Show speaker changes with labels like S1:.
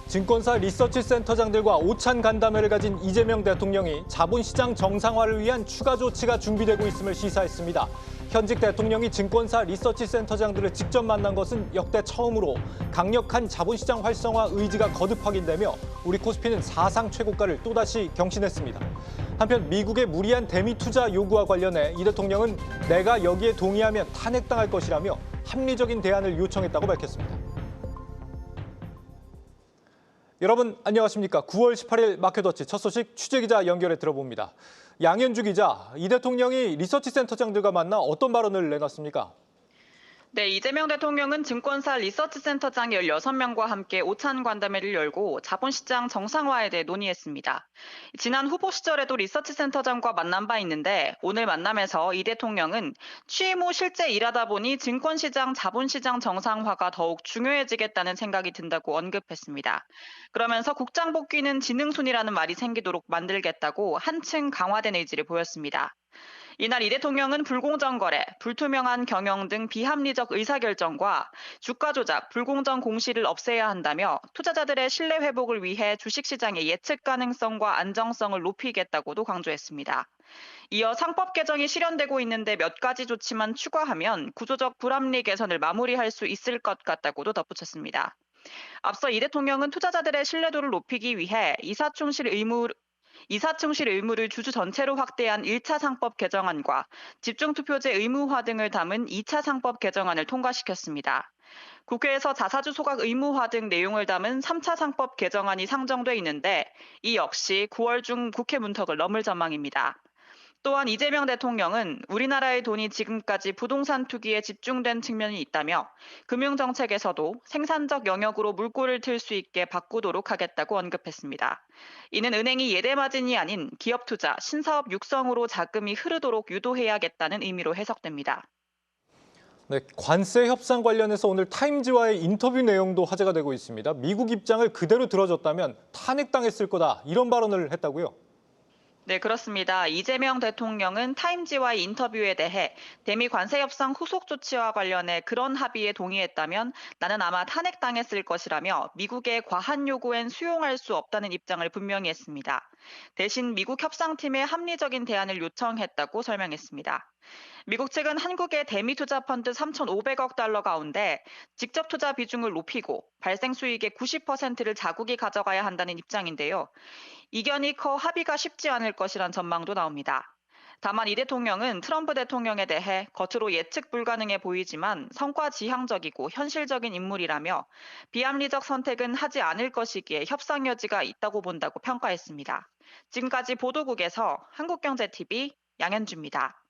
S1: 증권사 리서치 센터장들과 오찬 간담회를 가진 이재명 대통령이 자본시장 정상화를 위한 추가 조치가 준비되고 있음을 시사했습니다. 현직 대통령이 증권사 리서치 센터장들을 직접 만난 것은 역대 처음으로 강력한 자본시장 활성화 의지가 거듭 확인되며 우리 코스피는 사상 최고가를 또다시 경신했습니다. 한편 미국의 무리한 대미 투자 요구와 관련해 이 대통령은 내가 여기에 동의하면 탄핵당할 것이라며 합리적인 대안을 요청했다고 밝혔습니다. 여러분 안녕하십니까. 9월 18일 마켓워치 첫 소식 취재기자 연결해 들어봅니다. 양현주 기자, 이 대통령이 리서치 센터장들과 만나 어떤 발언을 내놨습니까?
S2: 네, 이재명 대통령은 증권사 리서치센터장 16명과 함께 오찬 간담회를 열고 자본시장 정상화에 대해 논의했습니다. 지난 후보 시절에도 리서치센터장과 만난 바 있는데 오늘 만남에서 이 대통령은 취임 후 실제 일하다 보니 증권시장, 자본시장 정상화가 더욱 중요해지겠다는 생각이 든다고 언급했습니다. 그러면서 국장 복귀는 지능순이라는 말이 생기도록 만들겠다고 한층 강화된 의지를 보였습니다. 이날 이 대통령은 불공정 거래, 불투명한 경영 등 비합리적 의사결정과 주가 조작, 불공정 공시를 없애야 한다며 투자자들의 신뢰 회복을 위해 주식시장의 예측 가능성과 안정성을 높이겠다고도 강조했습니다. 이어 상법 개정이 실현되고 있는데 몇 가지 조치만 추가하면 구조적 불합리 개선을 마무리할 수 있을 것 같다고도 덧붙였습니다. 앞서 이 대통령은 투자자들의 신뢰도를 높이기 위해 이사충실 의무를 주주 전체로 확대한 1차 상법 개정안과 집중투표제 의무화 등을 담은 2차 상법 개정안을 통과시켰습니다. 국회에서 자사주 소각 의무화 등 내용을 담은 3차 상법 개정안이 상정돼 있는데 이 역시 9월 중 국회 문턱을 넘을 전망입니다. 또한 이재명 대통령은 우리나라의 돈이 지금까지 부동산 투기에 집중된 측면이 있다며 금융정책에서도 생산적 영역으로 물꼬를 틀 수 있게 바꾸도록 하겠다고 언급했습니다. 이는 은행이 예대마진이 아닌 기업 투자, 신사업 육성으로 자금이 흐르도록 유도해야겠다는 의미로 해석됩니다.
S1: 네, 관세 협상 관련해서 오늘 타임지와의 인터뷰 내용도 화제가 되고 있습니다. 미국 입장을 그대로 들어줬다면 탄핵당했을 거다, 이런 발언을 했다고요?
S2: 네, 그렇습니다. 이재명 대통령은 타임지와의 인터뷰에 대해 대미 관세 협상 후속 조치와 관련해 그런 합의에 동의했다면 나는 아마 탄핵당했을 것이라며 미국의 과한 요구엔 수용할 수 없다는 입장을 분명히 했습니다. 대신 미국 협상팀에 합리적인 대안을 요청했다고 설명했습니다. 미국 측은 한국의 대미 투자 펀드 3,500억 달러 가운데 직접 투자 비중을 높이고 발생 수익의 90%를 자국이 가져가야 한다는 입장인데요. 이견이 커 합의가 쉽지 않을 것이란 전망도 나옵니다. 다만 이 대통령은 트럼프 대통령에 대해 겉으로 예측 불가능해 보이지만 성과 지향적이고 현실적인 인물이라며 비합리적 선택은 하지 않을 것이기에 협상 여지가 있다고 본다고 평가했습니다. 지금까지 보도국에서 한국경제TV 양현주입니다.